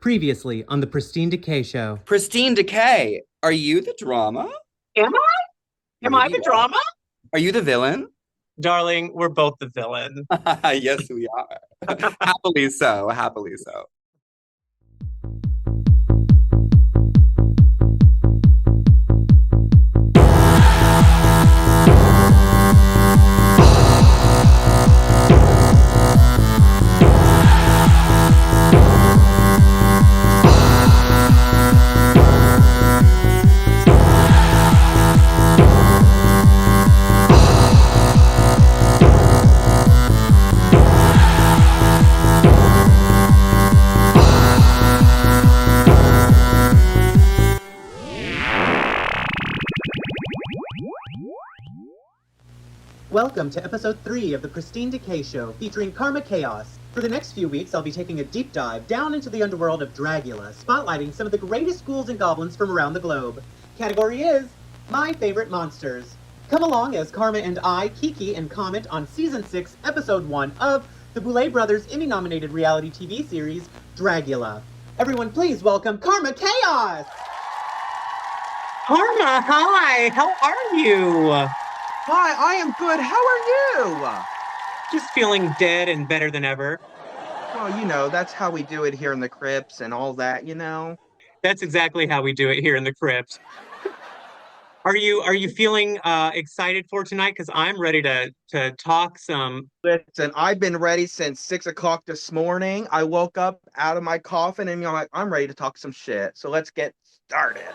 Previously on the Pristine Decay Show. Pristine Decay, are you the drama? Am I? Am I Maybe the you are. drama? Are you the villain? Darling, we're both the villain. Yes, we are. Happily so, happily so. Welcome to episode 3 of the Pristine Decay Show, featuring Karma Khaos. For the next few weeks, I'll be taking a deep dive down into the underworld of Dragula, spotlighting some of the greatest ghouls and goblins from around the globe. Category is My Favorite Monsters. Come along as Karma and I, Kiki, and comment on Season 6, Episode 1 of the Boulet Brothers Emmy-Nominated reality TV series, Dragula. Everyone please welcome Karma Khaos! Karma, hi, how are you? Hi, I am good. How are you? Just feeling dead and better than ever. Well, that's how we do it here in the crypts and all that. That's exactly how we do it here in the crypt. Are you feeling excited for tonight? Because I'm ready to talk some. Listen, I've been ready since 6 o'clock this morning. I woke up out of my coffin and I'm ready to talk some shit. So let's get started.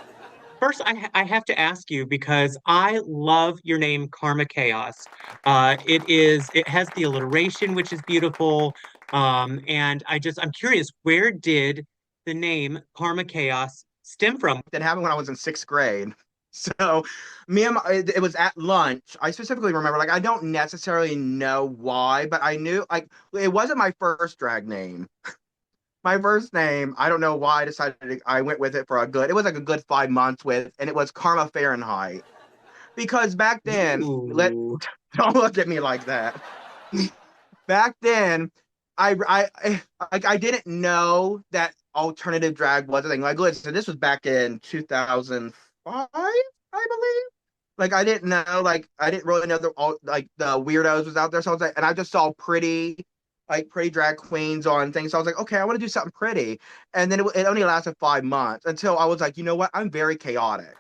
First, I have to ask you because I love your name, Karma Khaos. It has the alliteration, which is beautiful. And I'm curious, where did the name Karma Khaos stem from? That happened when I was in 6th grade. So it was at lunch. I specifically remember, I don't necessarily know why, but I knew, it wasn't my first drag name. My first name, I don't know why I went with it for it was like a good 5 months and it was Karma Fahrenheit. Because back then, Ooh. don't look at me like that. Back then, I didn't know that alternative drag was a thing. Listen, this was back in 2005, I believe. I didn't know, I didn't really know the weirdos was out there. So I was and I just saw pretty drag queens on things. So I was okay, I want to do something pretty. And then it only lasted 5 months until I was you know what? I'm very chaotic.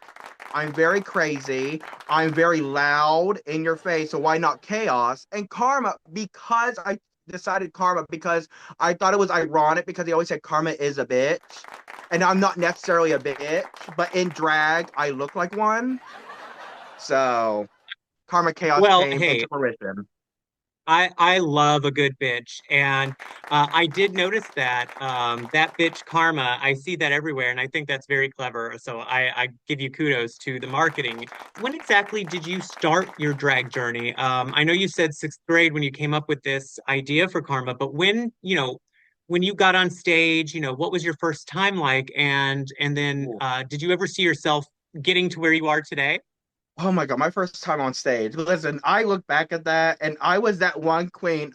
I'm very crazy. I'm very loud in your face. So why not chaos? And Karma, because I decided Karma because I thought it was ironic because they always said Karma is a bitch. And I'm not necessarily a bitch, but in drag, I look like one. So Karma Khaos came Hey, into fruition. I love a good bitch, and I did notice that that bitch Karma. I see that everywhere, and I think that's very clever. So I give you kudos to the marketing. When exactly did you start your drag journey? I know you said 6th grade when you came up with this idea for Karma, but when you got on stage, what was your first time like, and then did you ever see yourself getting to where you are today? Oh my God, my first time on stage. Listen, I look back at that and I was that one queen.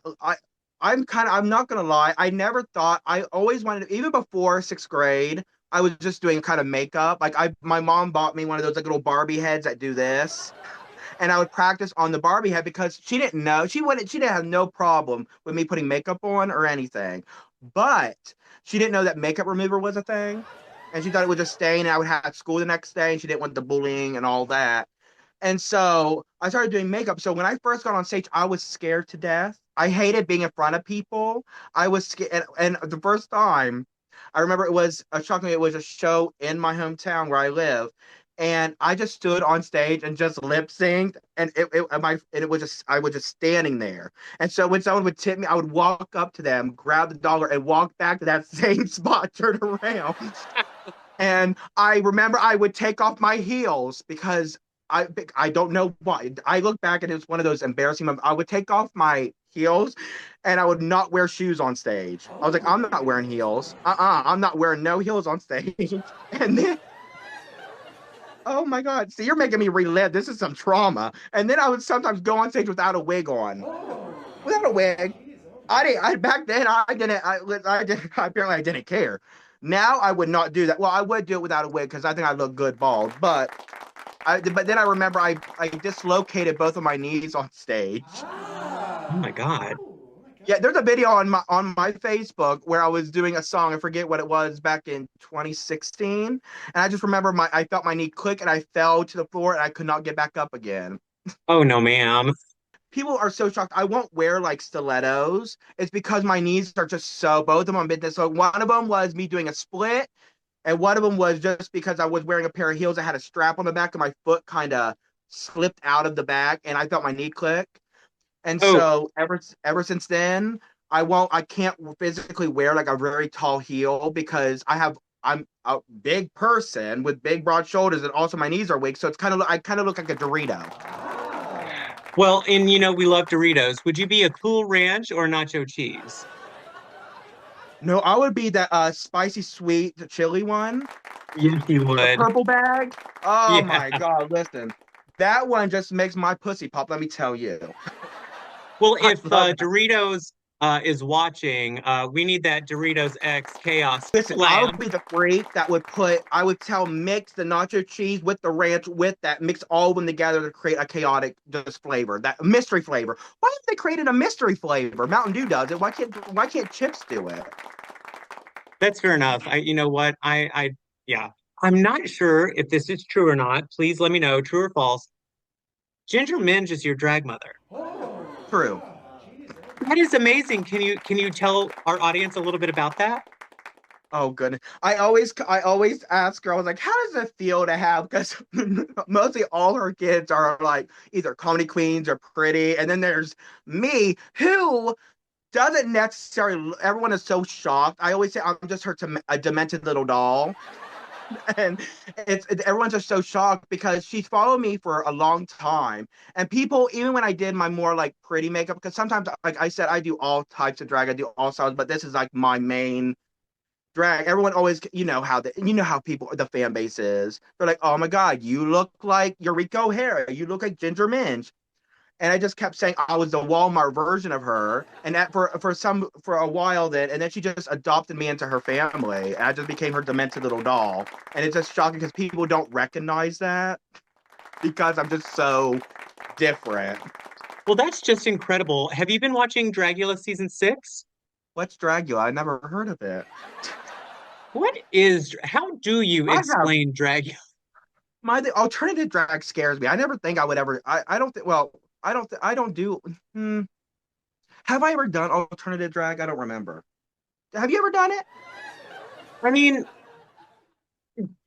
I'm not gonna lie, I never thought I always wanted even before 6th grade, I was just doing kind of makeup. My mom bought me one of those little Barbie heads that do this. And I would practice on the Barbie head because she didn't know. She didn't have no problem with me putting makeup on or anything. But she didn't know that makeup remover was a thing. And she thought it was just staying and I would have school the next day and she didn't want the bullying and all that. And so I started doing makeup. So when I first got on stage, I was scared to death. I hated being in front of people. I was scared. And the first time, I remember it was a show in my hometown where I live. And I just stood on stage and just lip synced. I was just standing there. And so when someone would tip me, I would walk up to them, grab the dollar, and walk back to that same spot, turn around. And I remember I would take off my heels because I don't know why. I look back and it was one of those embarrassing moments. I would take off my heels and I would not wear shoes on stage. I was I'm not wearing heels. I'm not wearing no heels on stage. And then, oh my God, see, you're making me relive. This is some trauma. And then I would sometimes go on stage without a wig on. Without a wig. Back then I didn't apparently I didn't care. Now I would not do that. Well, I would do it without a wig because I think I look good bald. But then I remember I dislocated both of my knees on stage. Oh my God. Yeah, there's a video on my Facebook where I was doing a song. I forget what it was back in 2016, and I just remember I felt my knee click and I fell to the floor and I could not get back up again. Oh no, ma'am. People are so shocked. I won't wear like stilettos. It's because my knees are just so both of them been this. So one of them was me doing a split, and one of them was just because I was wearing a pair of heels that had a strap on the back, and my foot kind of slipped out of the back, and I felt my knee click. And Oh, so ever since then, I can't physically wear like a very tall heel because I'm a big person with big broad shoulders and also my knees are weak. So I kind of look like a Dorito. well, and we love Doritos. Would you be a Cool Ranch or nacho cheese? No, I would be that spicy sweet chili one, Yes, you the would. purple bag. Oh Yeah. my God, listen. That one just makes my pussy pop, let me tell you. Well, I if love that. Doritos is watching, we need that Doritos X Chaos Listen, I would Lamb. be the freak that I would tell mix the nacho cheese with the ranch with that, mix all of them together to create a chaotic just flavor, that mystery flavor. Why have they created a mystery flavor? Mountain Dew does it. Why can't chips do it? That's fair enough. You know what? Yeah. I'm not sure if this is true or not. Please let me know, true or false. Ginger Minge is your drag mother. True. That is amazing. Can you tell our audience a little bit about that? Oh goodness. I always ask her, I was like, how does it feel to have, because mostly all her kids are like either comedy queens or pretty. And then there's me who doesn't necessarily, everyone is so shocked. I always say I'm just a demented little doll. And everyone's just so shocked because she's followed me for a long time. And people, even when I did my more like pretty makeup, because sometimes, like I said, I do all types of drag, I do all styles, but this is like my main drag. Everyone always, you know how people, the fan base is. They're like, oh my God, you look like Eureka O'Hara. You look like Ginger Minge. And I just kept saying I was the Walmart version of her. And that for a while then, and then she just adopted me into her family. And I just became her demented little doll. And it's just shocking because people don't recognize that because I'm just so different. Well, that's just incredible. Have you been watching Dragula season 6? What's Dragula? I never heard of it. How do you I have explain Dragula? the alternative drag scares me. I never think I would ever. I don't think. Well, I don't do. Hmm. Have I ever done alternative drag? I don't remember. Have you ever done it? I mean,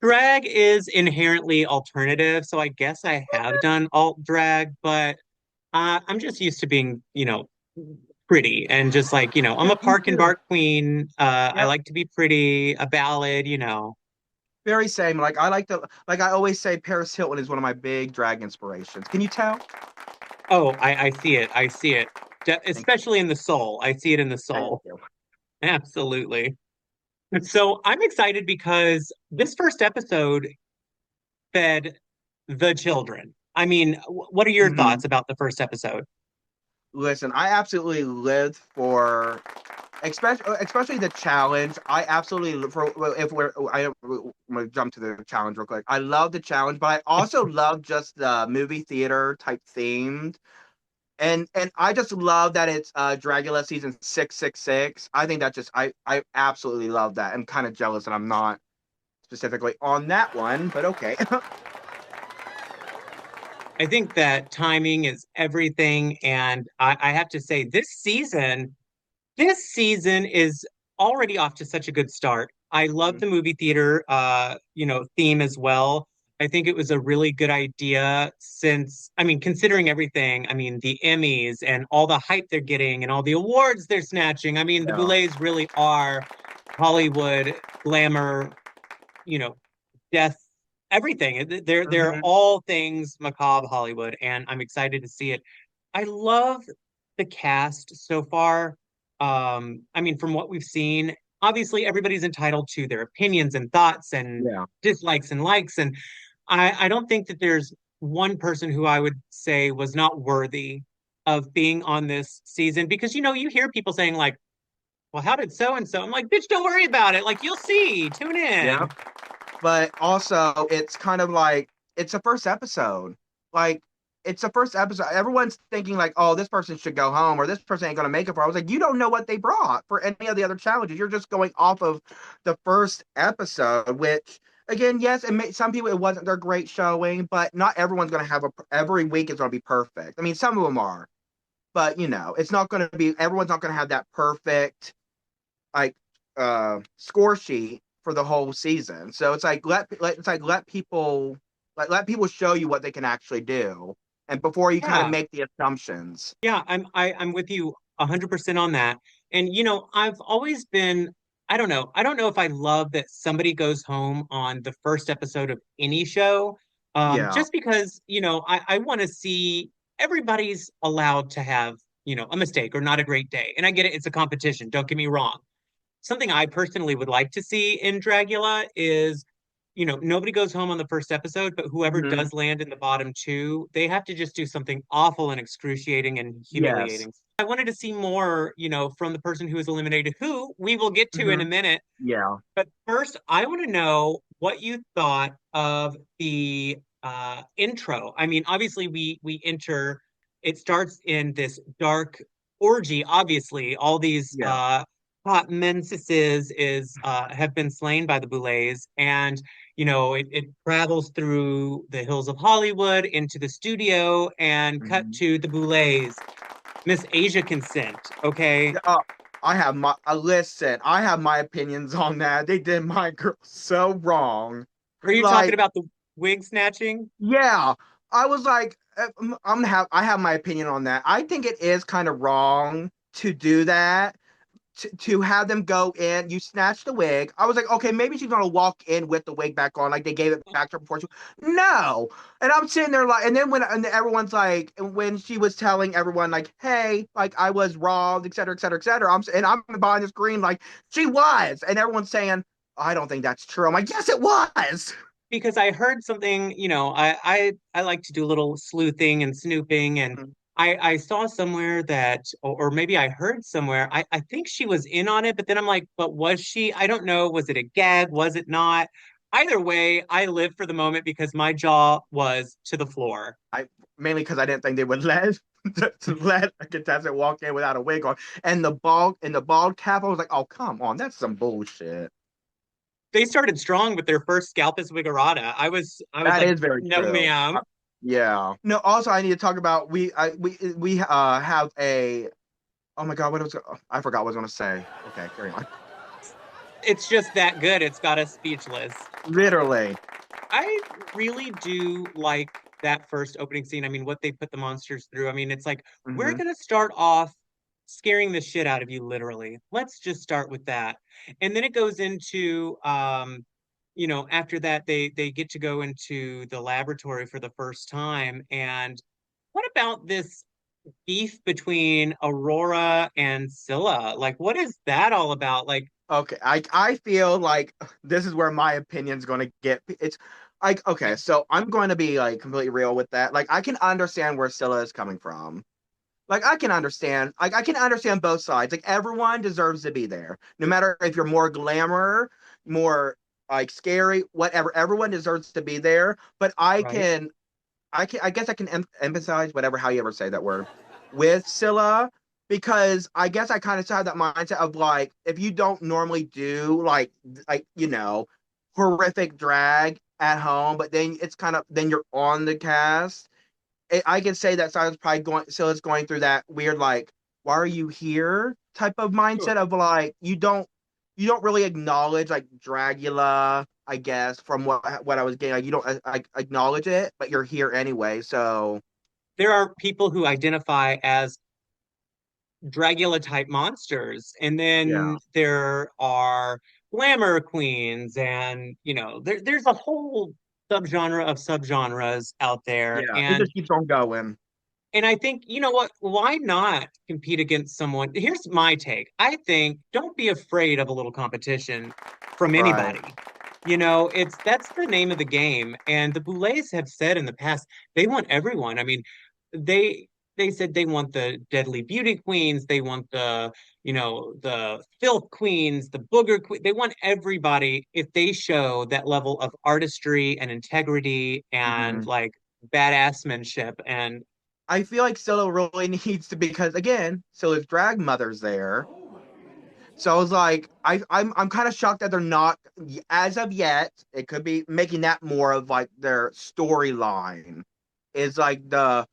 drag is inherently alternative, so I guess I have done alt drag, but I'm just used to being, pretty and just like, I'm Yeah, a me park and too. bar queen. I Yep. like to be pretty, a ballad. Very same. Like I always say Paris Hilton is one of my big drag inspirations. Can you tell? Oh, I see it. I see it. Thank you. Especially in the soul. I see it in the Thank soul. you. Absolutely. So I'm excited because this first episode fed the children. I mean, what are your Hmm. thoughts about the first episode? Listen, I absolutely lived for especially the challenge. I absolutely for if we're I'm gonna jump to the challenge real quick. I love the challenge, but I also love just the movie theater type themed. And I just love that it's Dragula season 666. I think that just I absolutely love that. I'm kind of jealous that I'm not specifically on that one, but okay. I think that timing is everything. And I have to say, this season is already off to such a good start. I love the movie theater, theme as well. I think it was a really good idea since, I mean, considering everything, I mean, the Emmys and all the hype they're getting and all the awards they're snatching. I mean, the Yeah. Boulets really are Hollywood glamour, you know, death, everything. They're Mhm. all things macabre Hollywood, and I'm excited to see it. I love the cast so far. I mean, from what we've seen, obviously everybody's entitled to their opinions and thoughts and Yeah. dislikes and likes, and I don't think that there's one person who I would say was not worthy of being on this season because you hear people saying like well, how did so and so? I'm like, bitch, don't worry about it. Like, you'll see. Tune Yeah. in. But also, it's kind of like it's the first episode. Like it's the first episode. Everyone's thinking like, oh, this person should go home or this person ain't gonna make it for. I was like, you don't know what they brought for any of the other challenges. You're just going off of the first episode, which again, yes, some people it wasn't their great showing, but not everyone's gonna have every week is gonna be perfect. I mean, some of them are, but it's not gonna be everyone's not gonna have that perfect like score sheet for the whole season. So it's like let people let people show you what they can actually do, and before you kind of Yeah. make the assumptions. Yeah, I'm with you 100% on that. And I've always been I don't know if I love that somebody goes home on the first episode of any show. Yeah. Just because, I want to see everybody's allowed to have, a mistake or not a great day. And I get it, it's a competition, don't get me wrong. Something I personally would like to see in Dragula is, nobody goes home on the first episode, but whoever Hmm. does land in the bottom two, they have to just do something awful and excruciating and Yes. humiliating. I wanted to see more, from the person who was eliminated, who we will get to in a Hmm. minute. Yeah. But first, I want to know what you thought of the intro. I mean, obviously, we enter. It starts in this dark orgy. Obviously, all these Yeah. hot menses is have been slain by the Boulets, and it travels through the hills of Hollywood into the studio and cut Hmm. to the Boulets. Miss Asia Consent. Okay, uh, I have my listen, I have my opinions on that. They did my girl so wrong. are you talking Like, about the wig snatching? yeah, I was like, I have my opinion on that. I think it is kind of wrong to do that. To have them go in, you snatch the wig. I was like, okay, maybe she's gonna walk in with the wig back on, like they gave it back to her before she. No, and I'm sitting there like, and then and everyone's like, when she was telling everyone like, hey, like I was wrong, et cetera, et cetera, et cetera. I'm behind the screen like she was, and everyone's saying, I don't think that's true. I'm like, yes, it was. Because I heard something, I like to do a little sleuthing and snooping, and I saw somewhere that, or maybe I heard somewhere, I think she was in on it, but then I'm like, but was she? I don't know. Was it a gag? Was it not? Either way, I live for the moment because my jaw was to the floor. I Mainly because I didn't think they would let to let a contestant walk in without a wig on, and the bald cap. I was like, oh come on, that's some bullshit. They started strong with their first Scalpus Wiggerata. I was That like, is very no, true. ma'am. Yeah. No. Also, I need to talk about we have a. Oh my God! I forgot what I was gonna say. Okay, carry on. It's just that good. It's got us speechless. Literally. I really do like that first opening scene. I mean, what they put the monsters through. I mean, it's like, we're Hmm. going to start off scaring the shit out of you, literally. Let's just start with that. And then it goes into, after that, they get to go into the laboratory for the first time. And what about this beef between Aurora and Scylla? Like, what is that all about? Like, Okay. I feel like this is where my opinion's gonna get. It's like okay, so I'm going to be like completely real with that. Like I can understand where Scylla is coming from. Like I can understand. Like I can understand both sides. Like everyone deserves to be there, no matter if you're more glamour, more like scary, whatever. Everyone deserves to be there. But right? I guess I can empathize, whatever, how you ever say that word, with Scylla because I guess I kind of have that mindset of like if you don't normally do horrific drag at home, but then it's kind of then you're on the cast. I can say that Scylla's going through that weird like why are you here type of mindset Sure. of like you don't really acknowledge like Dragula, I guess, from what I was getting. Like you don't acknowledge it, but you're here anyway. So There are people who identify as Dragula type monsters. And yeah, then there are glamour queens, and there's a whole subgenre of subgenres out there. yeah, it And just keeps on going. I think, you know what, why not compete against someone? Here's my take. I think don't be afraid of a little competition from Right. anybody. That's the name of the game. And the Boulets have said in the past they want everyone. I mean, they they said they want the deadly beauty queens, they want the filth queens, the booger queen. They want everybody if they show that level of artistry and integrity and Mhm. like badassmanship. And I feel like Scylla really needs to, because again, Scylla's drag mother's there. So I was like, I'm kind of shocked that they're not, as of yet. It could be making that more of like their storyline, is like the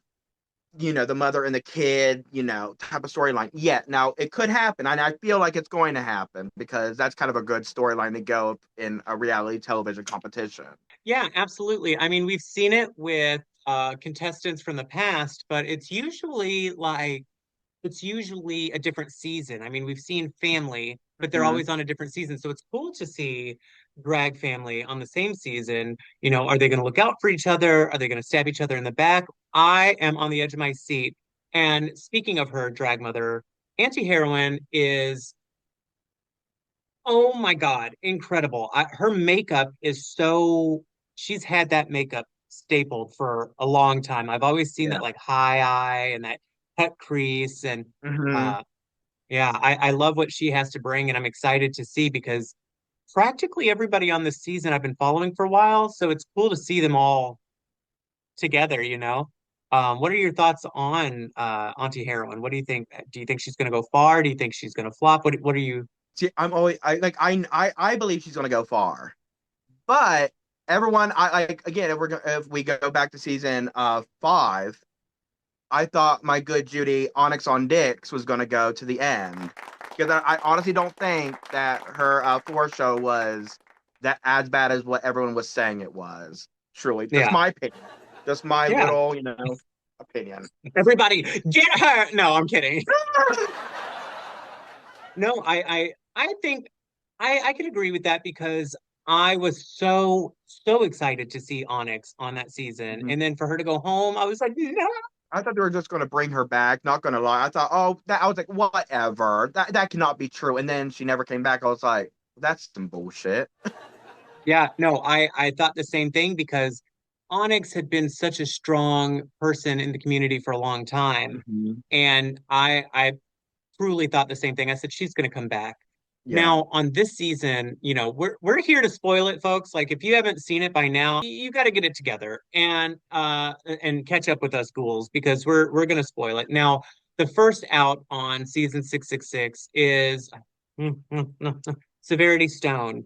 mother and the kid, type of storyline. Yeah, now it could happen, and I feel like it's going to happen because that's kind of a good storyline to go in a reality television competition. yeah, absolutely. I mean, we've seen it with contestants from the past, but it's usually a different season. I mean, we've seen Family, but they're Mhm. always on a different season. So it's cool to see Drag Family on the same season. You know, are they going to look out for each other? Are they going to stab each other in the back? I am on the edge of my seat. And speaking of her drag mother, Anti-Heroine is, oh my God, incredible. Her makeup is so, she's had that makeup stapled for a long time. I've always seen Yeah. that like high eye and that cut crease and Hmm. uh yeah, I love what she has to bring, and I'm excited to see because practically everybody on this season I've been following for a while, so it's cool to see them all together, you know? What are your thoughts on Anti-Heroine? What do you think? Do you think she's gonna go far? Do you think she's gonna flop? What are you? See, I believe she's gonna go far, but everyone, I like, again, if we go back to season 5, I thought my good Judy Onyx on Dix was gonna go to the end, because I honestly don't think that her floor show was that as bad as what everyone was saying it was. Truly, just Yeah, my opinion, just my yeah. little opinion. Everybody get her. No, I'm kidding. No, I think I can agree with that because I was so excited to see Onyx on that season. Mhm. And then for her to go home, I was like, no. I thought they were just going to bring her back. Not going to lie. I thought, oh, I was like, whatever. That cannot be true. And then she never came back. I was like, that's some bullshit. Yeah, no, I thought the same thing because Onyx had been such a strong person in the community for a long time. Hmm. And I truly thought the same thing. I said she's going to come back. Yeah. Now on this season, you know, we're here to spoil it, folks. Like if you haven't seen it by now, you got to get it together and catch up with us ghouls because we're going to spoil it. Now, the first out on season 666 is Severity Stone.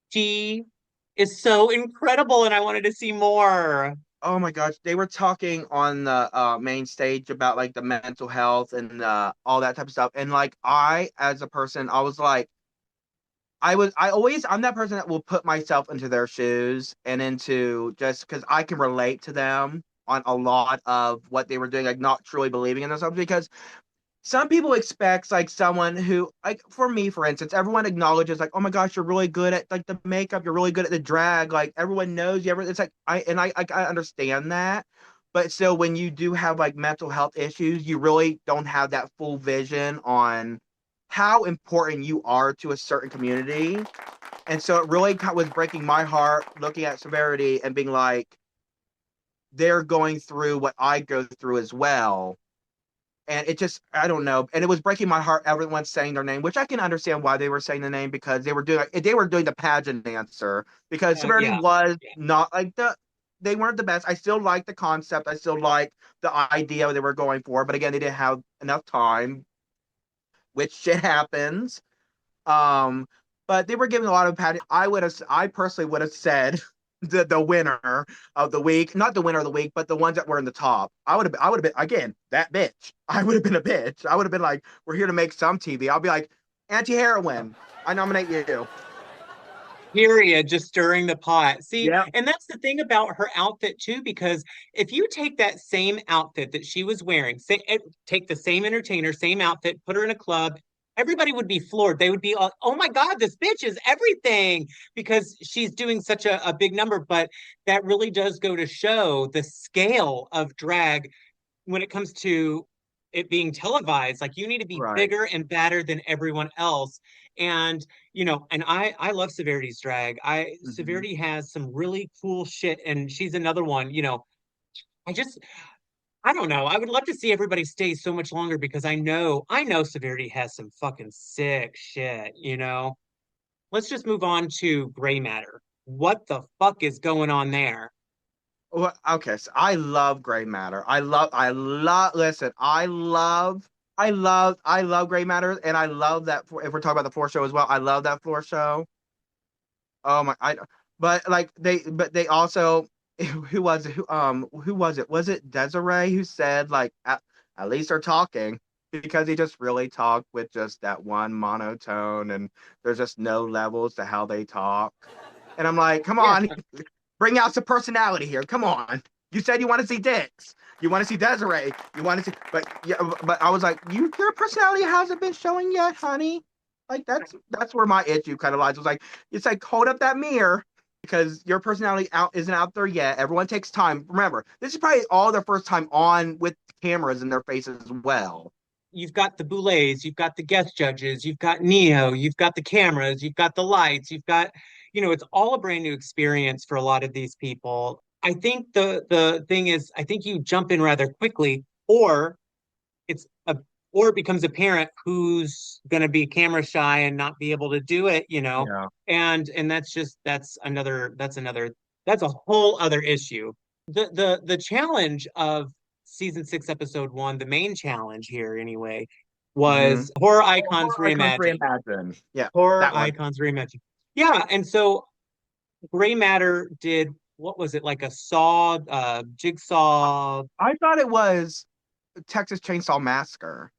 She is so incredible and I wanted to see more. Oh my gosh, they were talking on the main stage about like the mental health and all that type of stuff. And like as a person, I was like, I'm that person that will put myself into their shoes and into, just because I can relate to them on a lot of what they were doing, like not truly believing in themselves. Because some people expect like someone who, like, for me, for instance, everyone acknowledges like, oh my gosh, you're really good at like the makeup, you're really good at the drag, like everyone knows you. It's like I understand that, but still, when you do have like mental health issues, you really don't have that full vision on how important you are to a certain community. And so it really was breaking my heart looking at Severity and being like, they're going through what I go through as well. And it just, I don't know. And it was breaking my heart, everyone saying their name, which I can understand why they were saying the name, because they were doing the pageant dancer, because Severity Yeah. was not like they weren't the best. I still like the concept. I still like the idea they were going for. But again, they didn't have enough time, which shit happens. Um, but they were giving a lot of padding. I personally would have said the winner of the week, not the winner of the week, but the ones that were in the top. I would have been, again, that bitch. I would have been a bitch. I would have been like, we're here to make some TV. I'll be like, anti-heroine, I nominate you. Period, just stirring the pot. See, Yep. and that's the thing about her outfit too, because if you take that same outfit that she was wearing, take the same entertainer, same outfit, put her in a club, everybody would be floored. They would be like, oh my God, this bitch is everything because she's doing such a big number. But that really does go to show the scale of drag when it comes to it being televised. Like you need to be Right. bigger and badder than everyone else. And and I love Severity's drag. I Mm-hmm. Severity has some really cool shit, and she's another one. I just I don't know. I would love to see everybody stay so much longer because I know Severity has some fucking sick shit, you know? Let's just move on to Gray Matter. What the fuck is going on there? Well, okay, so I love gray matter. Listen, I love gray matter, and I love that. If we're talking about the floor show as well, I love that floor show. Oh my, but like but they also, who was it? Who was it? Was it Desiree who said like at least they're talking because he just really talked with just that one monotone, and there's just no levels to how they talk. And I'm like, come Yeah. on, bring out some personality here. Come on. You said you want to see Dix. You want to see Desiree. You want to see, but yeah, but I was like, your personality hasn't been showing yet, honey. Like that's where my issue kind of lies. It was like, it's like hold up that mirror because your personality isn't out there yet. Everyone takes time. Remember, this is probably all their first time on with cameras in their faces as well. You've got the Boulets, you've got the guest judges, you've got Neo, you've got the cameras, you've got the lights, you've got, it's all a brand new experience for a lot of these people. I think the thing is, I think you jump in rather quickly, or it's a or it becomes apparent who's going to be camera shy and not be able to do it, Yeah. and that's a whole other issue. The challenge of season 6 episode 1, the main challenge here anyway, Mm-hmm. was horror icons Horror icons reimagined. reimagined. Yeah, Horror that one. icons reimagined. Yeah, and so Gray Matter did, what was it, like a saw, jigsaw? I thought it was Texas Chainsaw Massacre.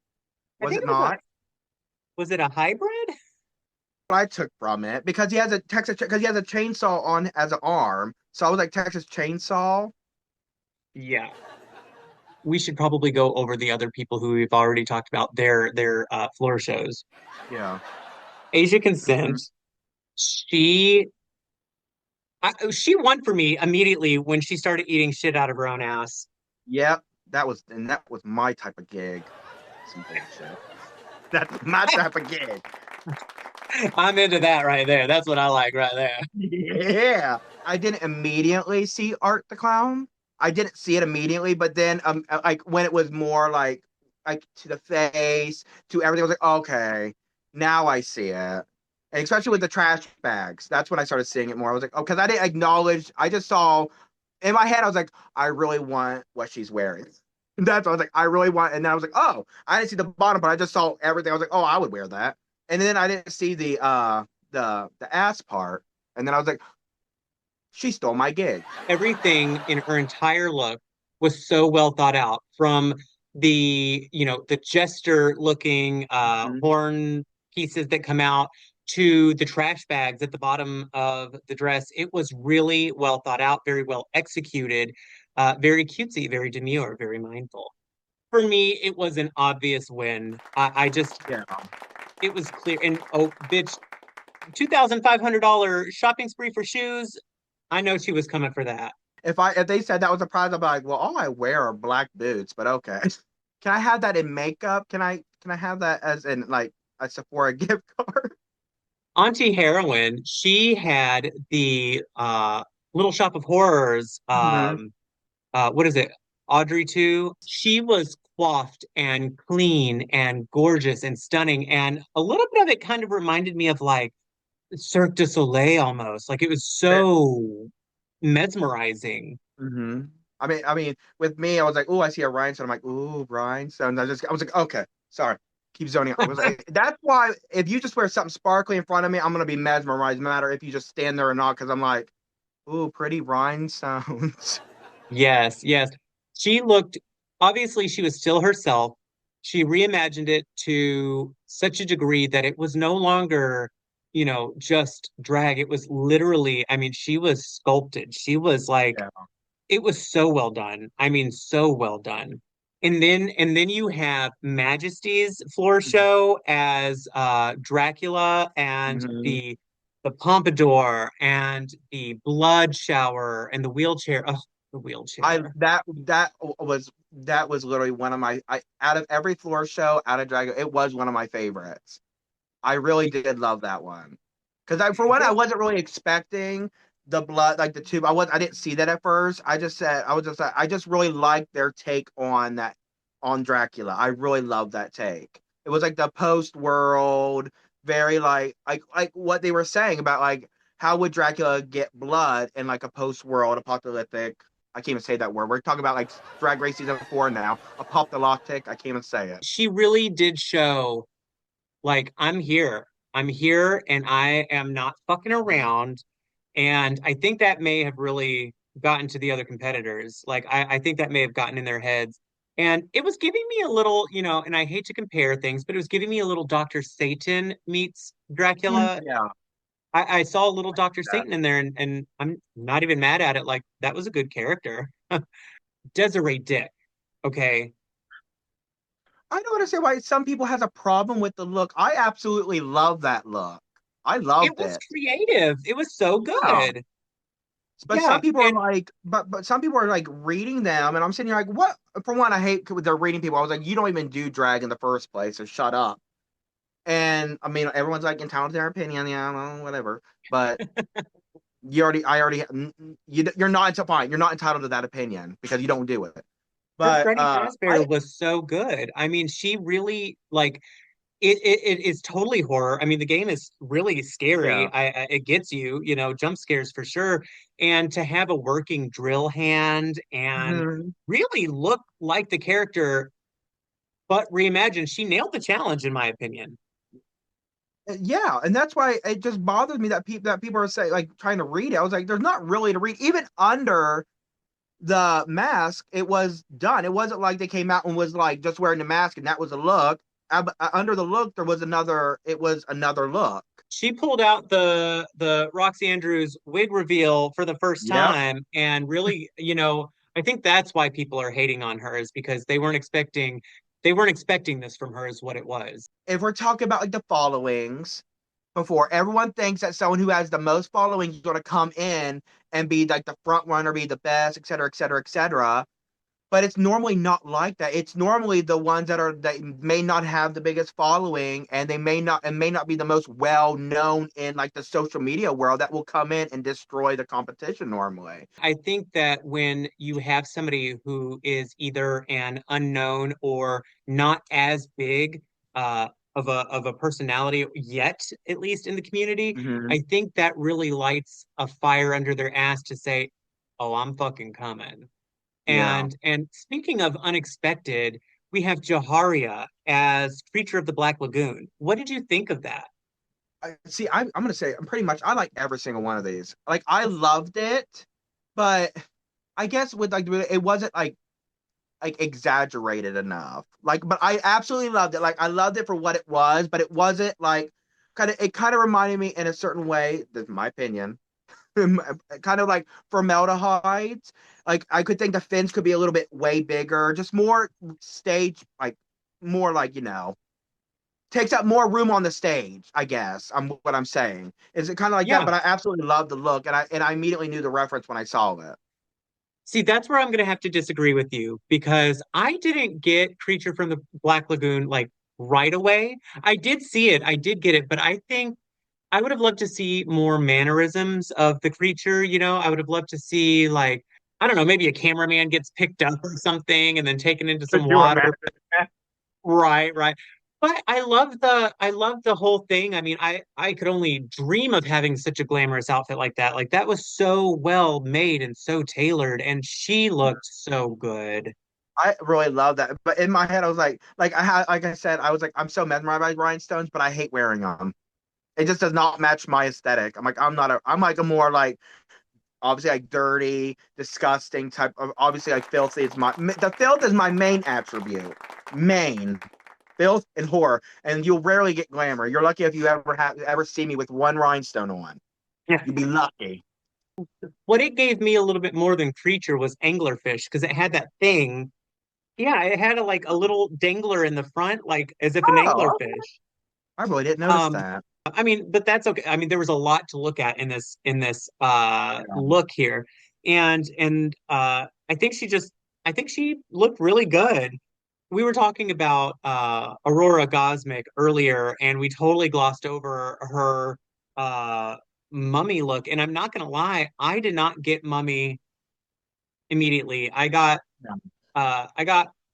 I Was think it it was not? was it a hybrid? What I took from it because he has a chainsaw on as an arm. So I was like Texas Chainsaw. Yeah. We should probably go over the other people who we've already talked about their floor shows. Yeah. Asia Mhm. Consent, she she won for me immediately when she started eating shit out of her own ass. Yep. That was my type of gig. Some bullshit. That's my type of gig. I'm into that right there. That's what I like right there. Yeah. I didn't immediately see Art the Clown. I didn't see it immediately, but then like when it was more like to the face, to everything, I was like, okay, now I see it. And especially with the trash bags. That's when I started seeing it more. I was like, oh, because I didn't acknowledge, I just saw in my head, I was like, I really want what she's wearing. That's what I was like, I really want, and then I was like, oh, I didn't see the bottom, but I just saw everything. I was like, oh, I would wear that. And then I didn't see the ass part. And then I was like, she stole my gig. Everything in her entire look was so well thought out, from the jester looking Mhm. horn pieces that come out to the trash bags at the bottom of the dress. It was really well thought out, very well executed, very cutesy, very demure, very mindful. For me, it was an obvious win. I just, Yeah. it was clear. And oh, bitch, $2,500 shopping spree for shoes. I know she was coming for that. If they said that was a prize, I'd be like, well, all I wear are black boots, but okay. Can I have that in makeup? Can I have that as in like a Sephora gift card? Auntie Heroine, she had the Little Shop of Horrors, Mhm. what is it? Audrey 2. She was coiffed and clean and gorgeous and stunning. And a little bit of it kind of reminded me of like Cirque du Soleil almost. Like it was so mesmerizing. Mm-hmm. I mean, with me, I was like, "Oh, I see a rhinestone." I'm like, "Ooh, rhinestone." I was like, "Okay, sorry." Keep zoning out. I was like, that's why if you just wear something sparkly in front of me, I'm gonna be mesmerized, no matter if you just stand there or not, because I'm like, "Ooh, pretty rhinestones." Yes, yes. She looked, obviously, she was still herself. She reimagined it to such a degree that it was no longer, just drag. It was literally, I mean, she was sculpted. She was like, Yeah. it was so well done. I mean, so well done. And then you have Majesty's floor show as Dracula, and Mm-hmm. the pompadour and the blood shower and the wheelchair. Oh, the I wheelchair. that was literally one of my out of every floor show out of Drago, it was one of my favorites. I really did love that one because for one, I Yeah. wasn't really expecting the blood, like the tube. I didn't see that at first. I just really liked their take on that, on Dracula. I really loved that take. It was like the post world, very like what they were saying about like how would Dracula get blood in like a post world apocalyptic. I can't even say that word. We're talking about like Drag Race season 4 now. Apocalyptic. I can't even say it. She really did show, like, I'm here. I'm here and I am not fucking around. And I think that may have really gotten to the other competitors. Like, I think that may have gotten in their heads. And it was giving me a little, and I hate to compare things, but it was giving me a little Dr. Satan meets Dracula. Yeah. I saw a little Dr. Satan in there, and I'm not even mad at it. Like, that was a good character. Desiree Dick. Okay. I don't understand why some people has a problem with the look. I absolutely love that look. I It loved was it. creative. It was so Yeah. good. But Yeah. some people are And like, but some people are like reading them, and I'm sitting here like, what? For one, I hate when they're reading people. I was like, you don't even do drag in the first place, so shut up. And I mean, everyone's like entitled to their opinion, yeah, well, whatever. But you're not fine. You're not entitled to that opinion because you don't do it. her But Freddy Fazbear was so good. I mean, she really like it is totally horror. I mean, the game is really scary. yeah. It gets you, jump scares for sure. And to have a working drill hand and Mhm. really look like the character, but reimagine, she nailed the challenge, in my opinion. Yeah, and that's why it just bothers me that people are saying like trying to read it. I was like, there's not really to read. Even under the mask, it was done. It wasn't like they came out and was like just wearing the mask and that was a look. Under the look, there was another. It was another look. She pulled out the Roxy Andrews wig reveal for the first Yep. time, and really, I think that's why people are hating on her, is because they weren't expecting this from her, is what it was. If we're talking about like the followings, before everyone thinks that someone who has the most following is going to come in and be like the front runner, be the best, et cetera, et cetera, et cetera. But it's normally not like that. It's normally the ones that may not have the biggest following and they may not be the most well known in like the social media world that will come in and destroy the competition normally. I think that when you have somebody who is either an unknown or not as big of a personality yet, at least in the community, Mm-hmm. I think that really lights a fire under their ass to say, "Oh, I'm fucking coming." Yeah. And speaking of unexpected, we have Jaharia as Creature of the Black Lagoon. What did you think of that? I'm gonna say I'm pretty much I like every single one of these. Like I loved it, but I guess with like it wasn't like exaggerated enough. Like, but I absolutely loved it. Like I loved it for what it was, but it wasn't like kind of reminded me in a certain way, that's my opinion, kind of like formaldehyde. Like I could think the fins could be a little bit way bigger, just more stage, like more like takes up more room on the stage. I guess I'm what I'm saying. Is it kind of like that? Yeah. But I absolutely love the look, and I immediately knew the reference when I saw it. See, that's where I'm going to have to disagree with you because I didn't get Creature from the Black Lagoon like right away. I did see it, I did get it, but I think I would have loved to see more mannerisms of the creature. I would have loved to see, like, I don't know, maybe a cameraman gets picked up or something and then taken into some Could you water. imagine? Right, right. But I love the whole thing. I mean, I could only dream of having such a glamorous outfit like that. Like that was so well made and so tailored, and she looked so good. I really love that. But in my head, I was like I said, I was like, I'm so mesmerized by rhinestones, but I hate wearing them. It just does not match my aesthetic. I'm like a more like, obviously like dirty, disgusting type of, obviously like filthy. The filth is my main attribute. Main. Filth and horror. And you'll rarely get glamour. You're lucky if you ever see me with one rhinestone on. Yeah. You'd be lucky. What it gave me a little bit more than creature was anglerfish because it had that thing. Yeah, it had a little dangler in the front, like as if an Oh, anglerfish. I really didn't notice Um, that. I mean, but that's okay. I mean, there was a lot to look at in this Yeah. look here. And I think she looked really good. We were talking about Aurora Gosmic earlier, and we totally glossed over her mummy look. And I'm not gonna lie, I did not get mummy immediately. I got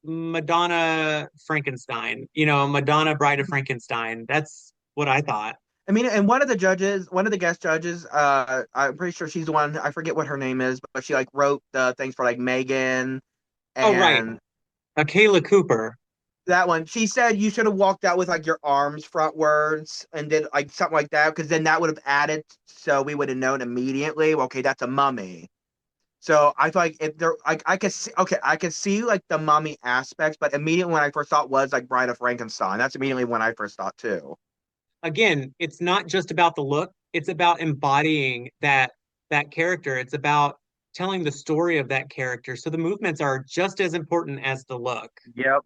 Madonna Frankenstein, Madonna Bride of Frankenstein. That's what I thought. I mean, and one of the guest judges, I'm pretty sure she's the one, I forget what her name is, but she like wrote the things for like Megan Oh, right. and Kayla Cooper. that one. She said you should have walked out with like your arms frontwards and did like something like that, because then that would have added, so we would have known immediately, well, okay, that's a mummy. So I feel like if there, like I could see, okay, I could see like the mummy aspects, but immediately when I first thought was like Bride of Frankenstein. That's immediately when I first thought too. Again, it's not just about the look, it's about embodying that character. It's about telling the story of that character. So the movements are just as important as the look. Yep.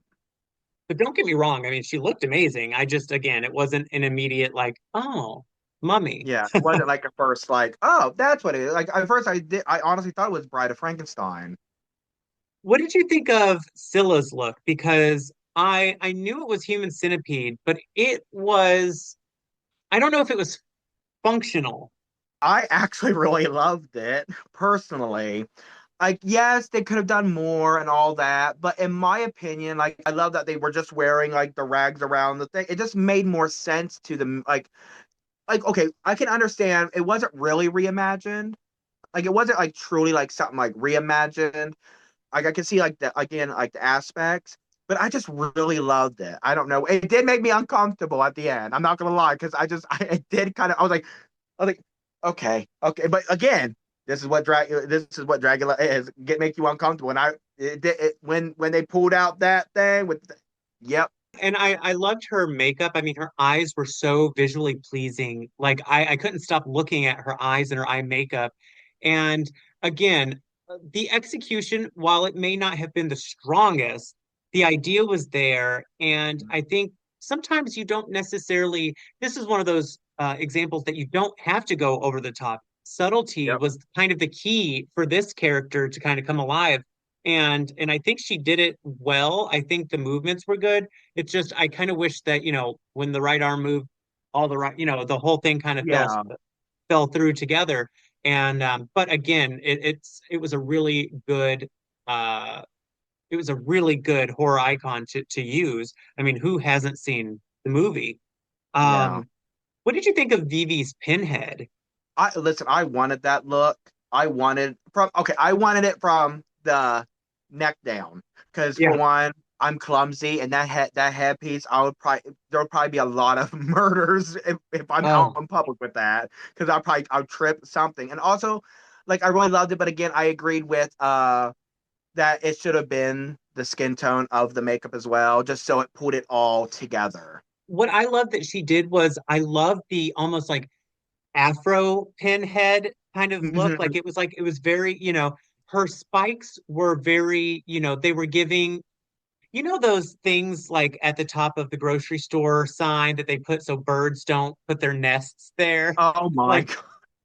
But don't get me wrong, I mean, she looked amazing. I just, again, it wasn't an immediate like, oh, mummy. Yeah, it wasn't like at first like, oh, that's what it is. Like at first I honestly thought it was Bride of Frankenstein. What did you think of Scylla's look? Because I knew it was human centipede, but it was, I don't know if it was functional. I actually really loved it personally. Like, yes, they could have done more and all that, but in my opinion, like, I love that they were just wearing like the rags around the thing. It just made more sense to them. Like, okay, I can understand it wasn't really reimagined. Like, it wasn't like truly like something like reimagined. Like, I could see like the again like the aspects, but I just really loved it. I don't know. It did make me uncomfortable at the end. I'm not gonna lie, because I it did kind of. I was like, okay, okay, but again, this is what Dragula is. Make you uncomfortable. And when they pulled out that thing with, yep, And I loved her makeup. I mean, her eyes were so visually pleasing. Like I couldn't stop looking at her eyes and her eye makeup. And again, the execution, while it may not have been the strongest, the idea was there. And I think sometimes you don't necessarily, this is one of those examples that you don't have to go over the top. Subtlety yep, was kind of the key for this character to kind of come alive. And I think she did it well. I think the movements were good. It's just I kind of wish that, when the right arm moved, all the right, the whole thing kind of fell yeah, fell through together. And but again, it was a really good uh it was a really good horror icon to use. I mean, who hasn't seen the movie? yeah. What did you think of Vivi's pinhead? I listen. I wanted that look. I wanted it from the neck down, because for Yeah. one, I'm clumsy, and that headpiece, there would probably be a lot of murders if I'm out Oh, in public with that, because I'll trip something. And also, like, I really loved it, but again, I agreed with that it should have been the skin tone of the makeup as well, just so it pulled it all together. what I love that she did was I love the almost like afro pinhead kind of look. Mhm. Like it was very, her spikes were very, they were giving, those things like at the top of the grocery store sign that they put so birds don't put their nests there. Oh my Like God.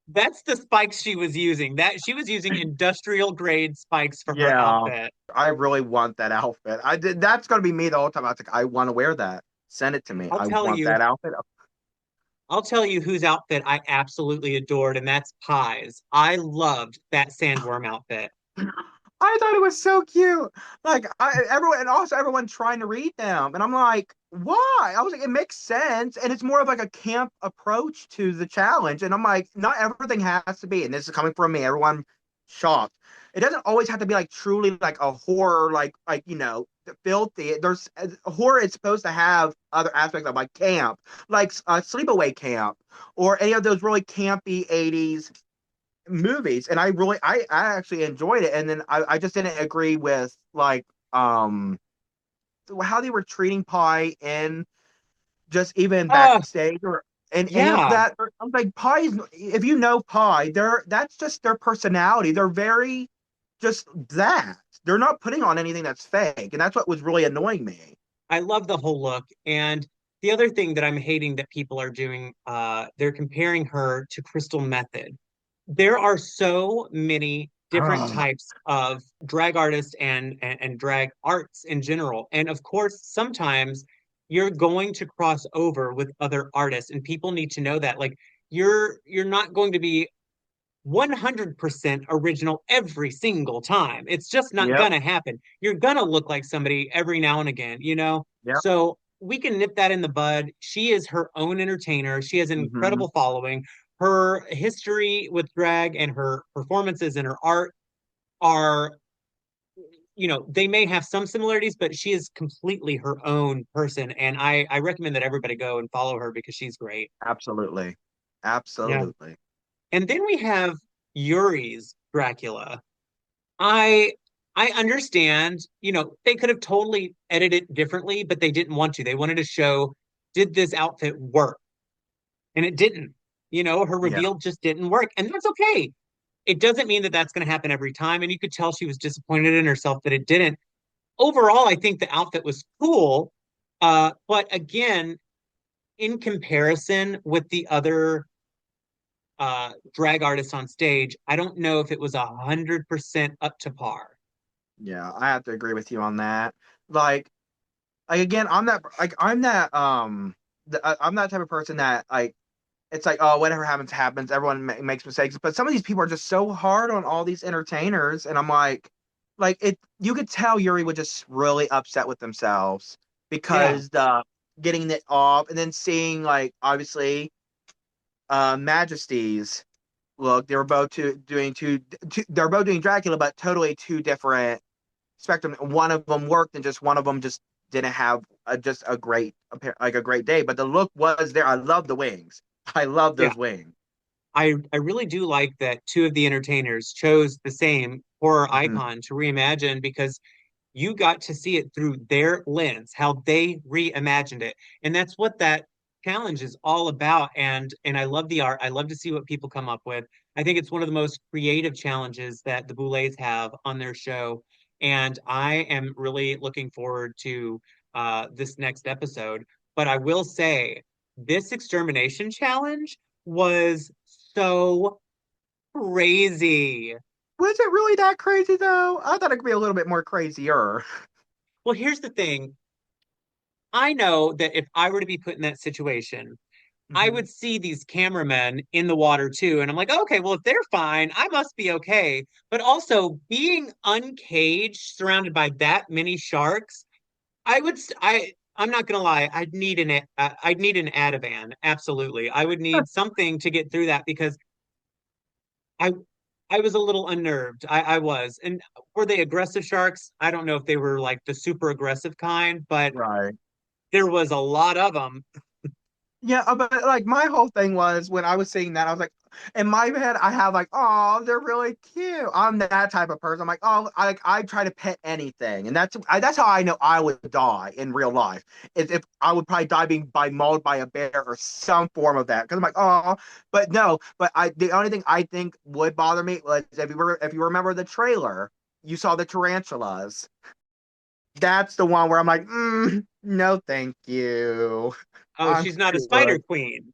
that's the spikes she was using. That she was using industrial grade spikes for her Yeah. outfit. I really want that outfit. I did. That's gonna be me the whole time. I was like, I want to wear that. Send it to me. I'll I tell want you, that outfit. I'll tell you whose outfit I absolutely adored, and that's Pie's. I loved that sandworm outfit. I thought it was so cute. Like everyone, and also everyone trying to read them, and I'm like, why? I was like, it makes sense, and it's more of like a camp approach to the challenge. And I'm like, not everything has to be, and this is coming from me. Everyone shocked. It doesn't always have to be like truly like a horror, like filthy. There's horror is supposed to have other aspects of like camp, like sleepaway camp, or any of those really campy '80s movies. And I actually enjoyed it. And then I just didn't agree with like how they were treating Pie in just even Oh, backstage or and any of yeah. that. I'm like, Pie is, if you know Pie, that's just their personality. They're very just that. They're not putting on anything that's fake. And that's what was really annoying me. I love the whole look. And the other thing that I'm hating that people are doing, they're comparing her to Crystal Method. There are so many different types of drag artists and drag arts in general. And of course, sometimes you're going to cross over with other artists, and people need to know that. Like, you're not going to be 100% original every single time. It's just not Yep. gonna happen. You're gonna look like somebody every now and again, you know? Yep. So we can nip that in the bud. She is her own entertainer. She has an Hmm. incredible following. Her history with drag and her performances and her art are, they may have some similarities, but she is completely her own person. And I recommend that everybody go and follow her because she's great. Absolutely. Yeah. Absolutely. And then we have Yuri's Dracula. I I understand, they could have totally edited it differently, but they didn't want to. They wanted to show, did this outfit work? And it didn't. Her Yeah. reveal just didn't work. And that's okay. It doesn't mean that that's going to happen every time. And you could tell she was disappointed in herself that it didn't. Overall, I think the outfit was cool. But again, in comparison with the other drag artists on stage, I don't know if it was 100% up to par. Yeah, I have to agree with you on that. Like again, I'm that type of person that like it's like, oh, whatever happens happens. Everyone makes mistakes, but some of these people are just so hard on all these entertainers, and I'm like it. You could tell Yuri was just really upset with themselves Yeah, because the getting it off, and then seeing like obviously Majesty's look. They were both they're both doing Dracula, but totally two different spectrum. One of them worked, and just one of them just didn't have just a great day. But the look was there. I love the wings. I love yeah. those wings. I really do like that two of the entertainers chose the same horror Hmm. icon to reimagine because you got to see it through their lens, how they reimagined it. And that's what that challenge is all about. And I love the art. I love to see what people come up with. I think it's one of the most creative challenges that the Boulets have on their show. And I am really looking forward to this next episode. But I will say, this extermination challenge was so crazy. Was it really that crazy though? I thought it could be a little bit more crazier. Well, here's the thing. I know that if I were to be put in that situation, I Hmm. would see these cameramen in the water too. And I'm like, okay, well, if they're fine, I must be okay. But also being uncaged, surrounded by that many sharks, I'm not gonna lie, I'd need an Ativan. Absolutely. I would need something to get through that because I I was a little unnerved. I was. And were they aggressive sharks? I don't know if they were like the super aggressive kind, but Right. there was a lot of them. Yeah, but like my whole thing was when I was seeing that, I was like, in my head, I have like, oh, they're really cute. I'm that type of person. I'm like, oh, I try to pet anything, and that's how I know I would die in real life. Is if I would probably die being by mauled by a bear or some form of that. Because I'm like, oh, but no, but the only thing I think would bother me was if you remember the trailer, you saw the tarantulas. That's the one where I'm like, no, thank you. Oh, I'm she's not a spider good. queen.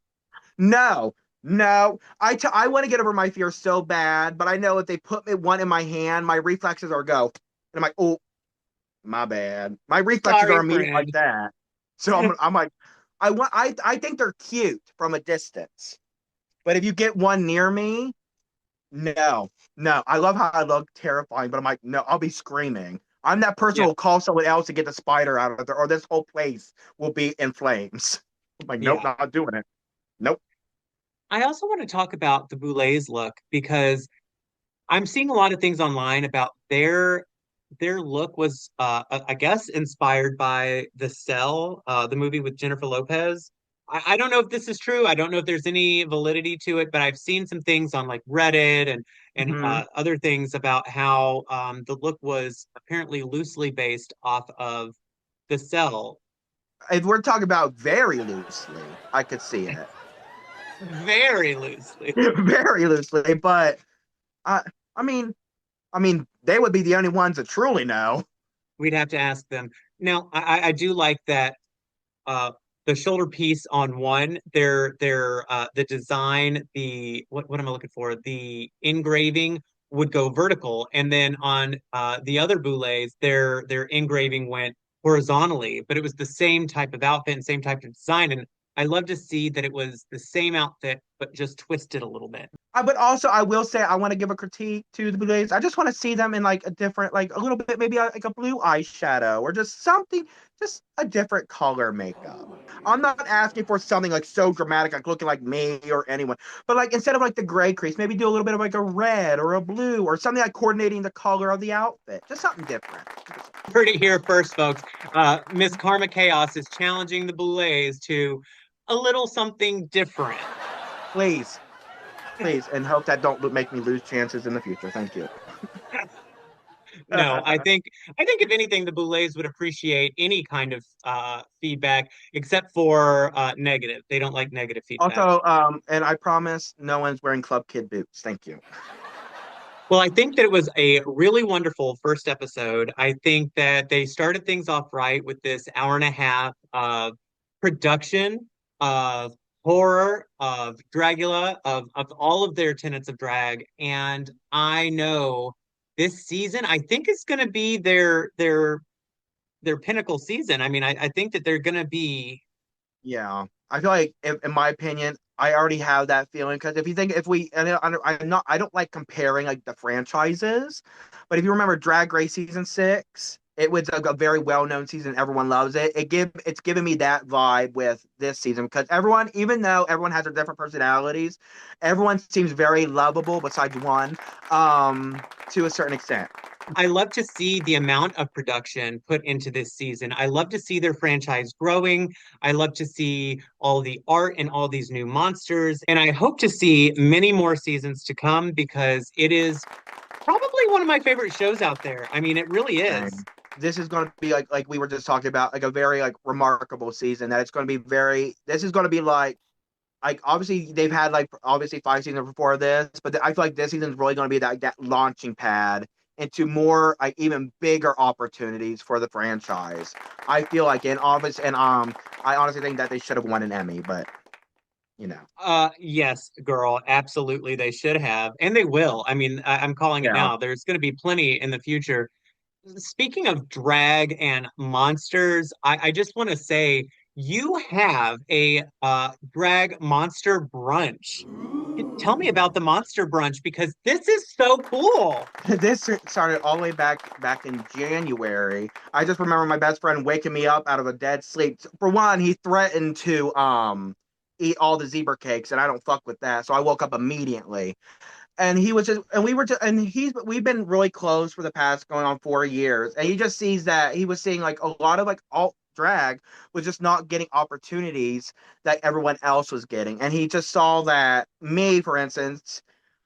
No, no. I want to get over my fear so bad, but I know if they put one in my hand, my reflexes are go. And I'm like, oh, my bad. My reflexes are Sorry, immediate like friend. that. So I'm like, I think they're cute from a distance. But if you get one near me, no, no. I love how I look terrifying, but I'm like, no, I'll be screaming. I'm that person Yeah, who will call someone else to get the spider out of there, or this whole place will be in flames. I'm like, nope, yeah. not doing it. Nope. I also want to talk about the Boulets look because I'm seeing a lot of things online about their look was I guess inspired by The Cell, the movie with Jennifer Lopez. I don't know if this is true. I don't know if there's any validity to it, but I've seen some things on like Reddit and Hmm. other things about how the look was apparently loosely based off of The Cell. If we're talking about very loosely, I could see it. Very loosely. Very loosely, but I I mean they would be the only ones that truly know. We'd have to ask them. Now, I do like that uh the shoulder piece on one, the design, the what am I looking for? The engraving would go vertical, and then on the other boulets, their engraving went horizontally, but it was the same type of outfit and same type of design. And I love to see that it was the same outfit but just twisted a little bit. But also, I will say I want to give a critique to the Boulets. I just want to see them in like a different, like a little bit, maybe like a blue eyeshadow or just something, just a different color makeup. I'm not asking for something like so dramatic, like looking like me or anyone, but like instead of like the gray crease, maybe do a little bit of like a red or a blue or something like coordinating the color of the outfit. Just something different. Heard it here first, folks. Miss Karma Chaos is challenging the Boulets to a little something different. Please, please, and hope that don't make me lose chances in the future. Thank you. No, I think if anything, the Boulets would appreciate any kind of feedback except for negative. They don't like negative feedback. Also, and I promise no one's wearing Club Kid boots. Thank you. Well, I think that it was a really wonderful first episode. I think that they started things off right with this hour and a half of production, of horror, of Dragula, of all of their tenets of drag. And I know this season, I think it's going to be their pinnacle season. I mean, I think that they're going to be. Yeah, I feel like, in my opinion, I already have that feeling because if you think if we, and I don't like comparing like the franchises, but if you remember Drag Race season 6, it was a very well-known season. Everyone loves it. It's giving me that vibe with this season because everyone, even though everyone has their different personalities, everyone seems very lovable besides one, to a certain extent. I love to see the amount of production put into this season. I love to see their franchise growing. I love to see all the art and all these new monsters. And I hope to see many more seasons to come because it is probably one of my favorite shows out there. I mean, it really is. This is going to be like we were just talking about, like a very like remarkable season. That it's going to be very. This is going to be like obviously they've had like obviously 5 seasons before this, but I feel like this season is really going to be that launching pad into more like even bigger opportunities for the franchise. I feel like I honestly think that they should have won an Emmy, but you know. Yes, girl, absolutely they should have. And they will. I mean, I'm calling it Yeah. now. There's going to be plenty in the future. Speaking of drag and monsters, I just want to say you have a drag monster brunch. Tell me about the monster brunch because this is so cool. This started all the way back in January. I just remember my best friend waking me up out of a dead sleep. For one, he threatened to eat all the zebra cakes, and I don't fuck with that. So I woke up immediately. And he was just, and we were just, and we've been really close for the past going on 4 years. And he just sees that he was seeing like a lot of like alt drag was just not getting opportunities that everyone else was getting. And he just saw that me, for instance,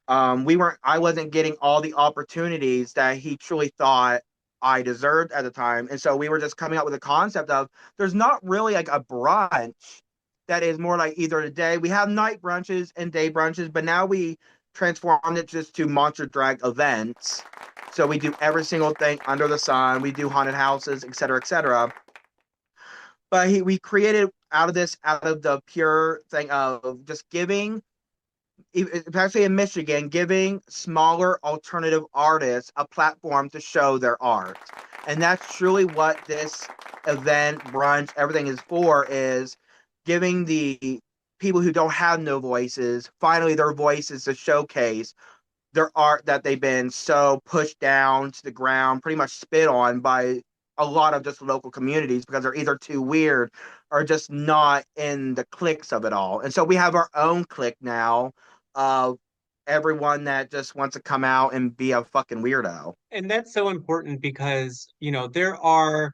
I wasn't getting all the opportunities that he truly thought I deserved at the time. And so we were just coming up with a concept of there's not really like a brunch that is more like either a day. We have night brunches and day brunches, but now we transformed it just to monster drag events. So we do every single thing under the sun. We do haunted houses, et cetera, et cetera. But we created out of the pure thing of just giving, especially in Michigan, giving smaller alternative artists a platform to show their art. And that's truly what this event, brunch, everything is for, is giving the people who don't have no voices, finally their voices to showcase their art that they've been so pushed down to the ground, pretty much spit on by a lot of just local communities because they're either too weird or just not in the cliques of it all. And so we have our own clique now of everyone that just wants to come out and be a fucking weirdo. And that's so important because, there are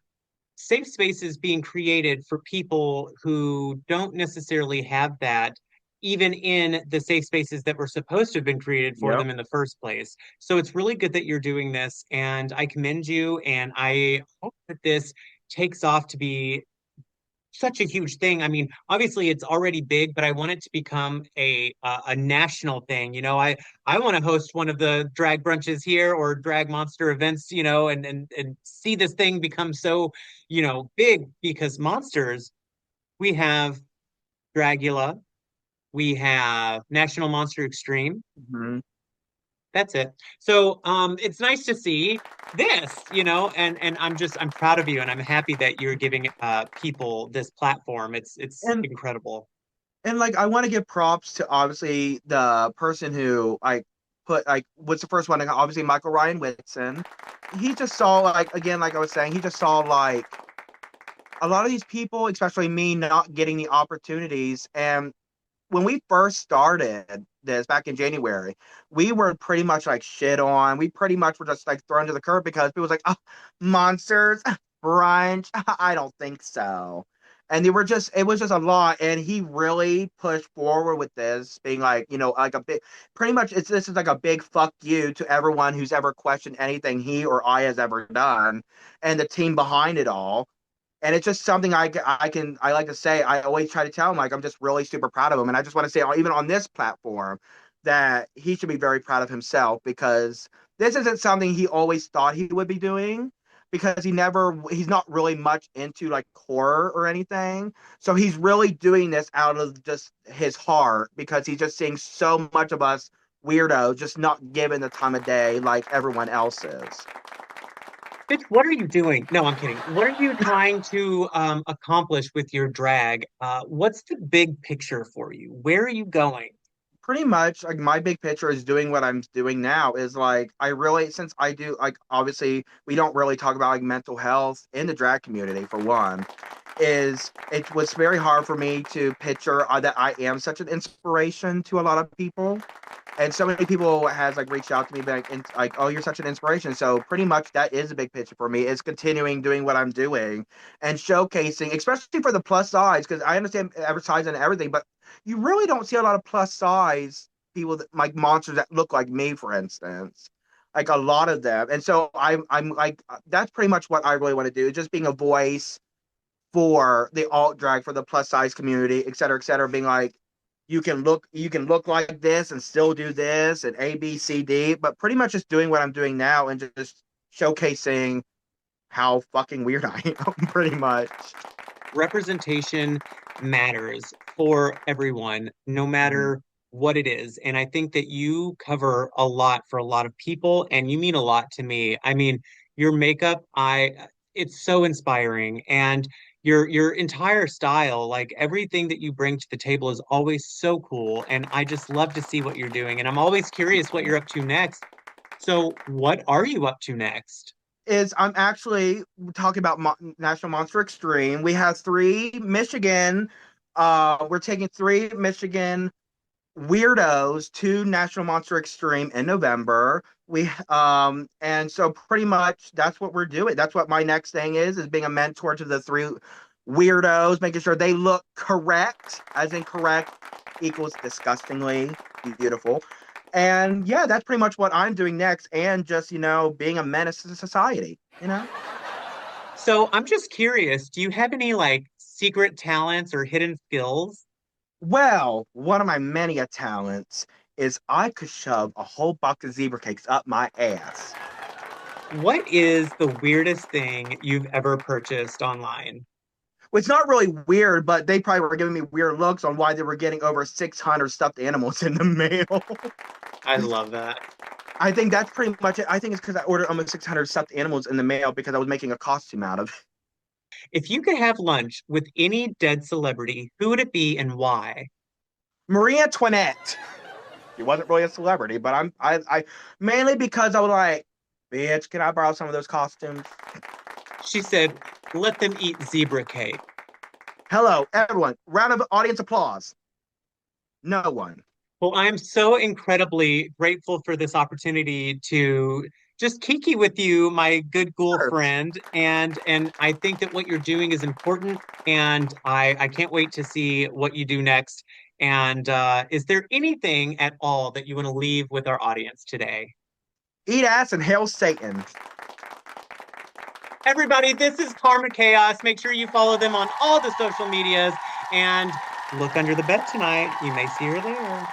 safe spaces being created for people who don't necessarily have that, even in the safe spaces that were supposed to have been created for Yep. them in the first place. So it's really good that you're doing this, and I commend you, and I hope that this takes off to be such a huge thing. I mean, obviously it's already big, but I want it to become a national thing. I want to host one of the drag brunches here or drag monster events, and see this thing become so, big because monsters, we have Dragula, we have National Monster Extreme. Mm-hmm. That's it. So it's nice to see this, and I'm proud of you and I'm happy that you're giving people this platform. It's And incredible. And like I want to give props to obviously the person who like put like what's the first one? Like, obviously Michael Ryan Whitson. He just saw like again, like I was saying, he just saw like a lot of these people, especially me, not getting the opportunities. And when we first started this back in January, we were pretty much like shit on. We pretty much were just like thrown to the curb because people was like, oh, monsters, brunch. I don't think so. And they were just, it was just a lot. And he really pushed forward with this, being like, like a big, pretty much, this is like a big fuck you to everyone who's ever questioned anything he or I has ever done, and the team behind it all. And it's just something I like to say. I always try to tell him like I'm just really super proud of him, and I just want to say even on this platform that he should be very proud of himself because this isn't something he always thought he would be doing because he's not really much into like horror or anything. So he's really doing this out of just his heart because he's just seeing so much of us weirdos just not given the time of day like everyone else is. Bitch, what are you doing? No, I'm kidding. What are you trying to accomplish with your drag? What's the big picture for you? Where are you going? Pretty much like my big picture is doing what I'm doing now is like I really since I do like obviously we don't really talk about like mental health in the drag community for one is it was very hard for me to picture that I am such an inspiration to a lot of people. And so many people has like reached out to me like oh you're such an inspiration. So pretty much that is a big picture for me is continuing doing what I'm doing and showcasing, especially for the plus size, because I understand advertising and everything, but you really don't see a lot of plus size people that like monsters that look like me, for instance. Like a lot of them. And so I'm like that's pretty much what I really want to do, just being a voice for the alt drag for the plus size community, et cetera, being like you can look like this and still do this and A, B, C, D, but pretty much just doing what I'm doing now and just showcasing how fucking weird I am, pretty much. Representation matters for everyone, no Mhm. matter what it is. And I think that you cover a lot for a lot of people, and you mean a lot to me. I mean, your makeup, it's so inspiring, and your entire style, like everything that you bring to the table is always so cool. And I just love to see what you're doing. And I'm always curious what you're up to next. So what are you up to next? Is I'm actually talking about National Monster Extreme. We have three Michigan. We're taking three Michigan weirdos to National Monster Extreme in November. We and so pretty much that's what we're doing. That's what my next thing is being a mentor to the three weirdos, making sure they look correct, as in correct equals disgustingly beautiful. And yeah, that's pretty much what I'm doing next, and just being a menace to society. So I'm just curious, do you have any like secret talents or hidden skills? Well, one of my many talents is I could shove a whole box of zebra cakes up my ass. What is the weirdest thing you've ever purchased online? It's not really weird, but they probably were giving me weird looks on why they were getting over 600 stuffed animals in the mail. I love that. I think that's pretty much it. I think it's because I ordered almost 600 stuffed animals in the mail because I was making a costume out of it. If you could have lunch with any dead celebrity, who would it be and why? Marie Antoinette. She wasn't really a celebrity, but I mainly because I was like, bitch, can I borrow some of those costumes? She said, let them eat zebra cake. Hello, everyone. Round of audience applause. No one. Well, I'm so incredibly grateful for this opportunity to just kiki with you, my good ghoul Sure. friend. And I think that what you're doing is important, and I can't wait to see what you do next. And is there anything at all that you want to leave with our audience today? Eat ass and hail Satan. Everybody, this is Karma Khaos. Make sure you follow them on all the social medias and look under the bed tonight. You may see her there.